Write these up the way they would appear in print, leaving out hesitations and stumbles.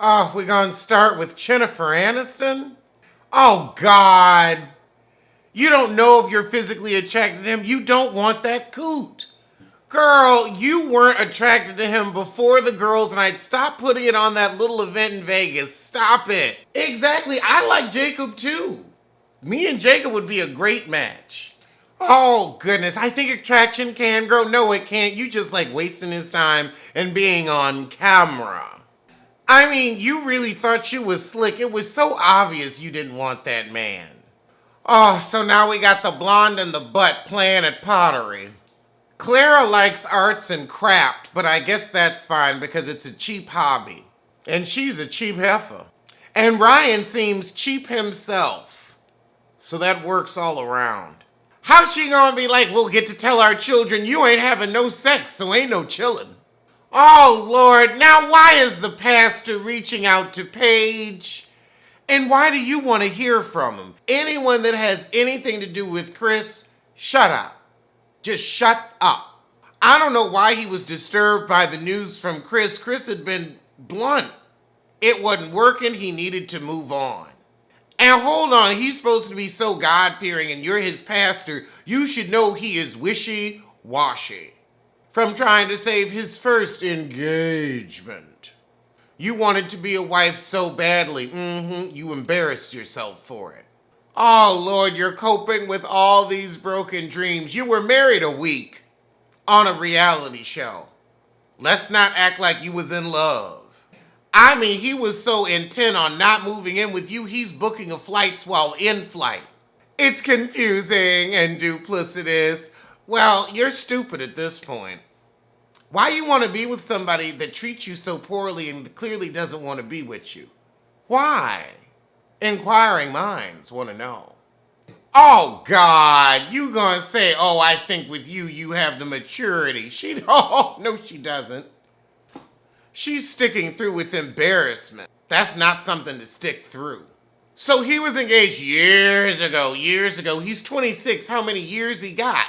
Oh, we gonna start with Jennifer Aniston? Oh, God. You don't know if you're physically attracted to him. You don't want that coot. Girl, you weren't attracted to him before the girls' night. Stop putting it on that little event in Vegas. Stop it. Exactly. I like Jacob too. Me and Jacob would be a great match. Oh, goodness. I think attraction can grow. No, it can't. You just like wasting his time and being on camera. I mean, you really thought you was slick. It was so obvious you didn't want that man. Oh, so now we got the blonde and the butt playing at pottery. Clara likes arts and craft, but I guess that's fine because it's a cheap hobby. And she's a cheap heifer. And Ryan seems cheap himself. So that works all around. How's she gonna be like, we'll get to tell our children you ain't having no sex, so ain't no chillin'? Oh, Lord, now why is the pastor reaching out to Paige? And why do you want to hear from him? Anyone that has anything to do with Chris, shut up. Just shut up. I don't know why he was disturbed by the news from Chris. Chris had been blunt. It wasn't working. He needed to move on. And hold on, he's supposed to be so God-fearing and you're his pastor. You should know he is wishy-washy. From trying to save his first engagement. You wanted to be a wife so badly. You embarrassed yourself for it. Oh, Lord, you're coping with all these broken dreams. You were married a week on a reality show. Let's not act like you was in love. I mean, he was so intent on not moving in with you, he's booking of flights while in flight. It's confusing and duplicitous. Well, you're stupid at this point. Why you want to be with somebody that treats you so poorly and clearly doesn't want to be with you? Why? Inquiring minds want to know. Oh, God, you gonna say, oh, I think with you, you have the maturity. Oh, no, she doesn't. She's sticking through with embarrassment. That's not something to stick through. So he was engaged years ago. He's 26. How many years he got?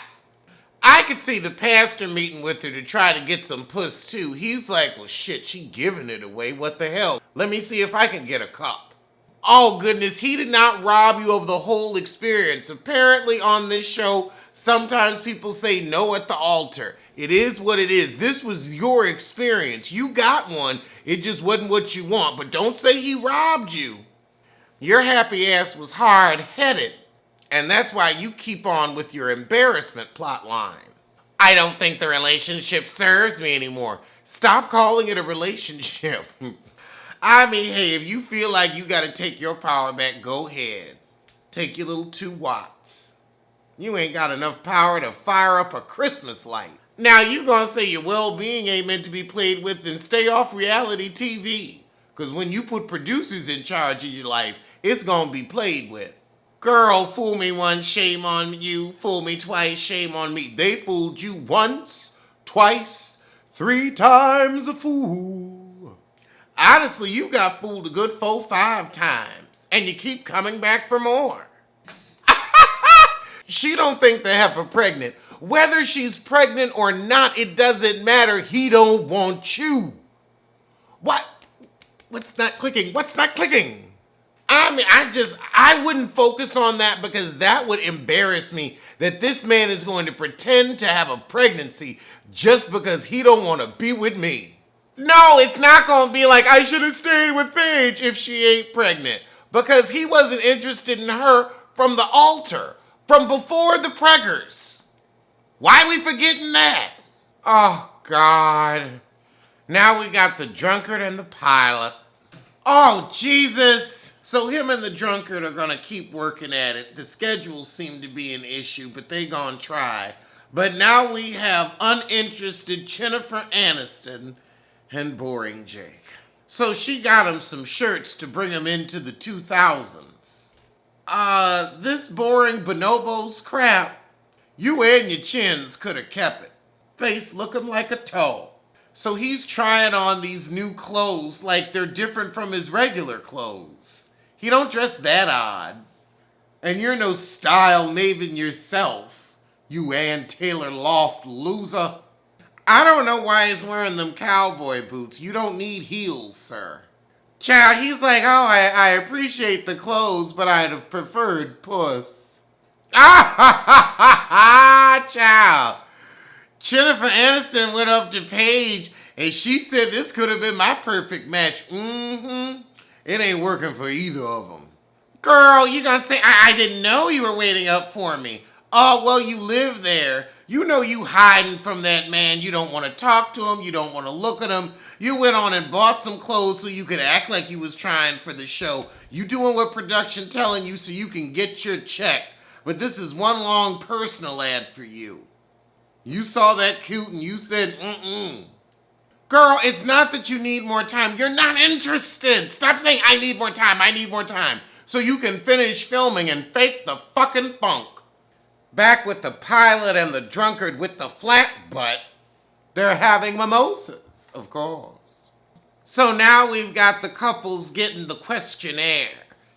I could see the pastor meeting with her to try to get some puss too. He's like, well shit, she giving it away. What the hell? Let me see if I can get a cup. Oh goodness, he did not rob you of the whole experience. Apparently on this show, sometimes people say no at the altar. It is what it is. This was your experience. You got one. It just wasn't what you want. But don't say he robbed you. Your happy ass was hard-headed. And that's why you keep on with your embarrassment plot line. I don't think the relationship serves me anymore. Stop calling it a relationship. I mean, hey, if you feel like you gotta take your power back, go ahead. Take your little 2 watts. You ain't got enough power to fire up a Christmas light. Now you gonna say your well-being ain't meant to be played with, then stay off reality TV. Cause when you put producers in charge of your life, it's gonna be played with. Girl, fool me once, shame on you. Fool me twice, shame on me. They fooled you once, twice, 3 times a fool. Honestly, you got fooled a good 4, 5 times. And you keep coming back for more. She don't think the heifer pregnant. Whether she's pregnant or not, it doesn't matter. He don't want you. What? What's not clicking? What's not clicking? I mean, I wouldn't focus on that because that would embarrass me that this man is going to pretend to have a pregnancy just because he don't want to be with me. No, it's not going to be like I should have stayed with Paige if she ain't pregnant because he wasn't interested in her from the altar, from before the preggers. Why we forgetting that? Oh, God. Now we got the drunkard and the pilot. Oh, Jesus. So him and the drunkard are gonna keep working at it. The schedules seem to be an issue, but they gonna try. But now we have uninterested Jennifer Aniston and boring Jake. So she got him some shirts to bring him into the 2000s. This boring bonobos crap, you and your chins could have kept it. Face looking like a toe. So he's trying on these new clothes like they're different from his regular clothes. He don't dress that odd. And you're no style maven yourself, you Ann Taylor Loft loser. I don't know why he's wearing them cowboy boots. You don't need heels, sir. Child, he's like, oh, I appreciate the clothes, but I'd have preferred puss. Ah, ha, ha, ha, ha, child. Jennifer Aniston went up to Paige and she said this could have been my perfect match. Mm-hmm. It ain't working for either of them. Girl, you gonna say, I didn't know you were waiting up for me. Oh, well, you live there. You know you hiding from that man. You don't want to talk to him. You don't want to look at him. You went on and bought some clothes so you could act like you was trying for the show. You doing what production telling you so you can get your check. But this is one long personal ad for you. You saw that cute and you said, mm-mm. Girl, it's not that you need more time. You're not interested. Stop saying, I need more time. I need more time. So you can finish filming and fake the fucking funk. Back with the pilot and the drunkard with the flat butt, they're having mimosas, of course. So now we've got the couples getting the questionnaire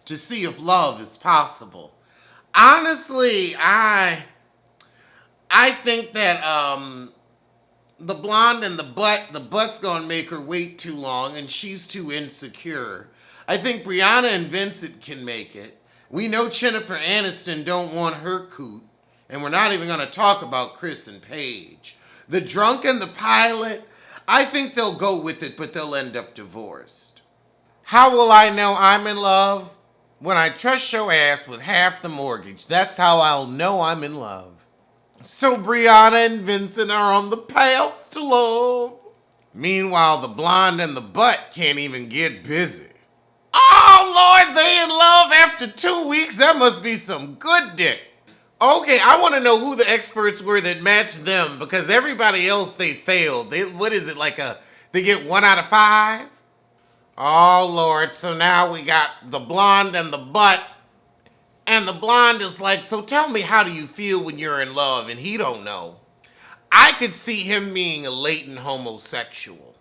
to see if love is possible. Honestly, I think that the blonde and the butt's gonna make her wait too long and she's too insecure. I think Brianna and Vincent can make it. We know Jennifer Aniston don't want her coot. And we're not even going to talk about Chris and Paige. The drunk and the pilot, I think they'll go with it, but they'll end up divorced. How will I know I'm in love? When I trust your ass with half the mortgage. That's how I'll know I'm in love. So Brianna and Vincent are on the path to love. Meanwhile, the blonde and the butt can't even get busy. Oh, Lord, they in love after 2 weeks? That must be some good dick. Okay, I want to know who the experts were that matched them because everybody else they failed. What is it, they get 1 out of 5? Oh, Lord, so now we got the blonde and the butt. And the blonde is like, so tell me, how do you feel when you're in love? And he don't know. I could see him being a latent homosexual.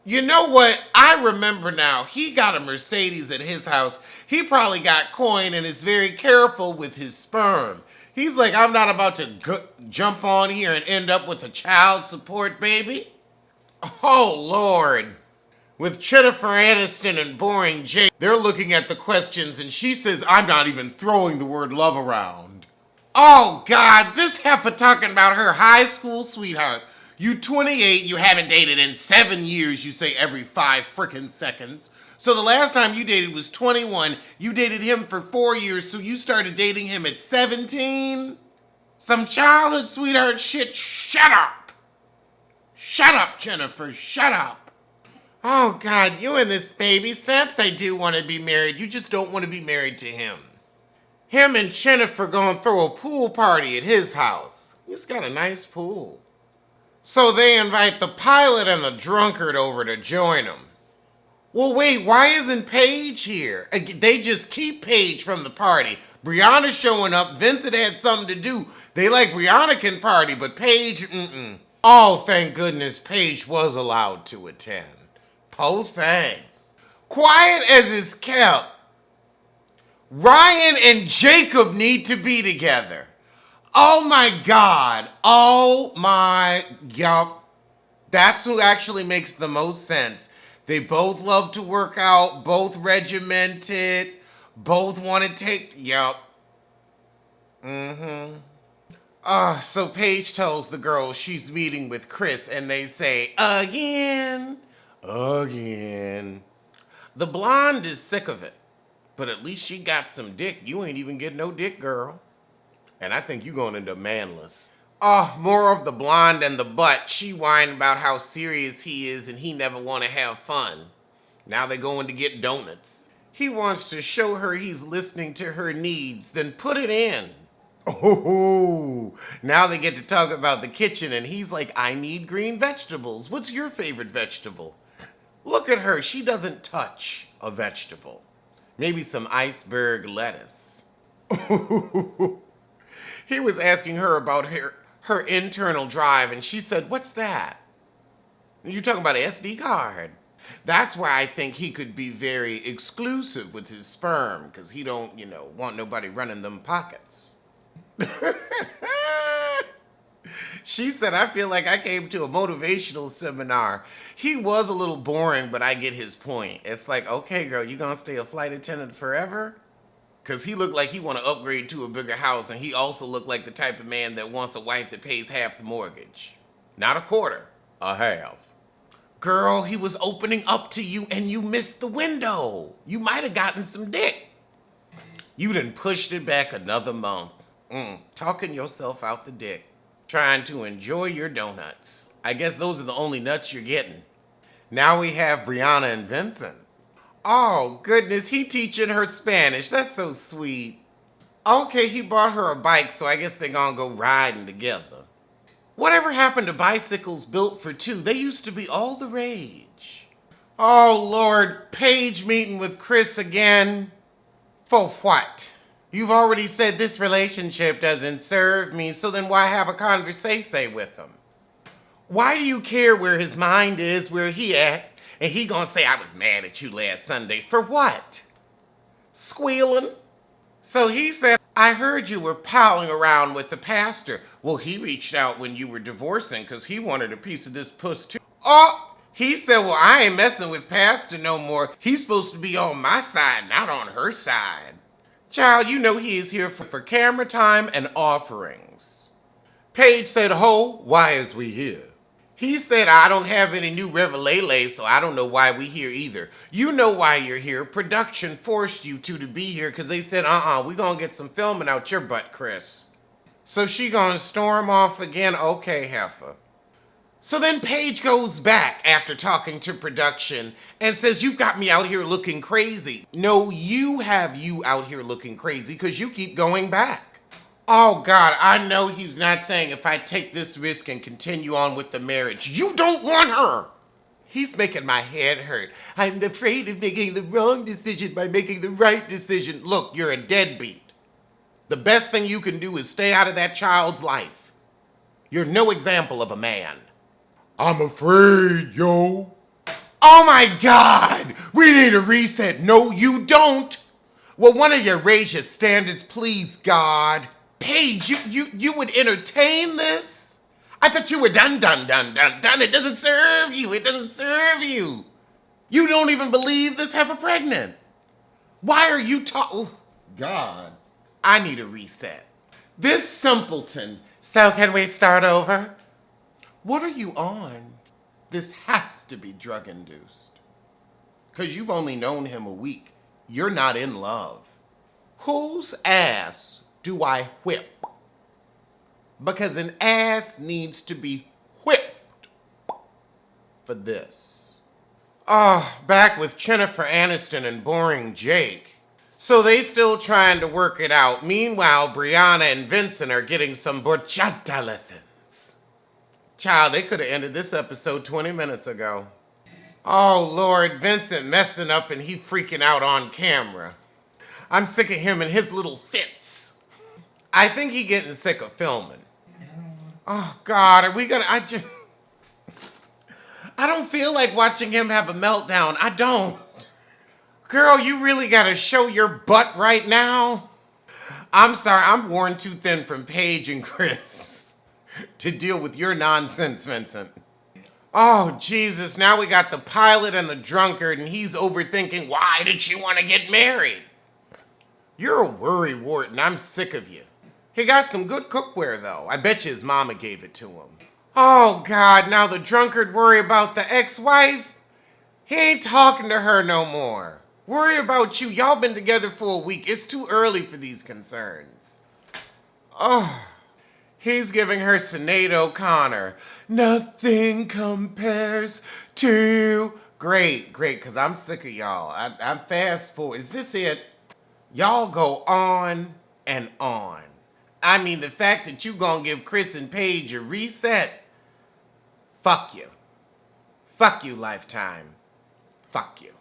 You know what? I remember now. He got a Mercedes at his house. He probably got coin and is very careful with his sperm. He's like, I'm not about to jump on here and end up with a child support baby. Oh, Lord. With Jennifer Aniston and Boring Jake, they're looking at the questions and she says, I'm not even throwing the word love around. Oh, God, this heifer talking about her high school sweetheart. You 28, you haven't dated in 7 years, you say every 5 frickin' seconds. So the last time you dated was 21. You dated him for 4 years, so you started dating him at 17? Some childhood sweetheart shit. Shut up. Shut up, Jennifer. Shut up. Oh, God, you and this baby. Snaps, I do want to be married. You just don't want to be married to him. Him and Jennifer gonna throw a pool party at his house. He's got a nice pool. So they invite the pilot and the drunkard over to join them. Well, wait, why isn't Paige here? They just keep Paige from the party. Brianna's showing up. Vincent had something to do. They like Brianna can party, but Paige, mm-mm. Oh, thank goodness Paige was allowed to attend. Po thing. Quiet as is kept. Ryan and Jacob need to be together. Oh my God. Oh my God. That's who actually makes the most sense. They both love to work out, both regimented, both want to take, So Paige tells the girls she's meeting with Chris and they say, again. The blonde is sick of it, but at least she got some dick. You ain't even get no dick, girl. And I think you going to end up manless. More of the blonde and the butt. She whining about how serious he is and he never want to have fun. Now they're going to get donuts. He wants to show her he's listening to her needs, then put it in. Oh, now they get to talk about the kitchen and he's like, I need green vegetables. What's your favorite vegetable? Look at her. She doesn't touch a vegetable. Maybe some iceberg lettuce. He was asking her about her internal drive, and she said, what's that? You talking about an SD card. That's why I think he could be very exclusive with his sperm, because he don't, want nobody running them pockets. She said, I feel like I came to a motivational seminar. He was a little boring, but I get his point. It's like, okay, girl, you gonna stay a flight attendant forever? Because he looked like he want to upgrade to a bigger house, and he also looked like the type of man that wants a wife that pays half the mortgage. Not a quarter, a half. Girl, he was opening up to you, and you missed the window. You might have gotten some dick. You done pushed it back another month. Talking yourself out the dick. Trying to enjoy your donuts. I guess those are the only nuts you're getting. Now we have Brianna and Vincent. Oh, goodness, he teaching her Spanish. That's so sweet. Okay, he bought her a bike, so I guess they're gonna go riding together. Whatever happened to bicycles built for two? They used to be all the rage. Oh, Lord, Paige meeting with Chris again. For what? You've already said this relationship doesn't serve me, so then why have a conversation with him? Why do you care where his mind is, where he at, and he gonna say, I was mad at you last Sunday? For what? Squealing? So he said, I heard you were palling around with the pastor. Well, he reached out when you were divorcing because he wanted a piece of this puss too. Oh, he said, well, I ain't messing with pastor no more. He's supposed to be on my side, not on her side. Child, you know he is here for camera time and offerings. Paige said, ho, why is we here? He said, I don't have any new revelele, so I don't know why we here either. You know why you're here. Production forced you to be here because they said, we gonna get some filming out your butt, Chris. So she gonna storm off again? Okay, heifer. So then Paige goes back after talking to production and says, you've got me out here looking crazy. No, you have you out here looking crazy because you keep going back. Oh God, I know he's not saying if I take this risk and continue on with the marriage, you don't want her. He's making my head hurt. I'm afraid of making the wrong decision by making the right decision. Look, you're a deadbeat. The best thing you can do is stay out of that child's life. You're no example of a man. I'm afraid, yo. Oh my God, we need a reset. No, you don't. Well, one of your raise your standards, please, God. Paige, you would entertain this? I thought you were done. It doesn't serve you. It doesn't serve you. You don't even believe this heifer pregnant. Why are you oh, God. I need a reset. This simpleton. So can we start over? What are you on? This has to be drug-induced. Because you've only known him a week. You're not in love. Whose ass do I whip? Because an ass needs to be whipped for this. Back with Jennifer Aniston and boring Jake. So they still trying to work it out. Meanwhile, Brianna and Vincent are getting some bachata lessons. Child, they could have ended this episode 20 minutes ago. Oh, Lord, Vincent messing up and he freaking out on camera. I'm sick of him and his little fits. I think he getting sick of filming. Oh, God, are we gonna... I don't feel like watching him have a meltdown. I don't. Girl, you really gotta show your butt right now? I'm sorry, I'm worn too thin from Paige and Chris to deal with your nonsense, Vincent. Oh, Jesus, now we got the pilot and the drunkard, and he's overthinking, why did she want to get married? You're a worrywart, and I'm sick of you. He got some good cookware, though. I bet you his mama gave it to him. Oh, God, now the drunkard worry about the ex-wife? He ain't talking to her no more. Worry about you. Y'all been together for a week. It's too early for these concerns. Oh. He's giving her Sinead O'Connor. Nothing compares to... Great, because I'm sick of y'all. I'm fast forward. Is this it? Y'all go on and on. I mean, the fact that you gonna give Chris and Paige a reset, fuck you. Fuck you, Lifetime. Fuck you.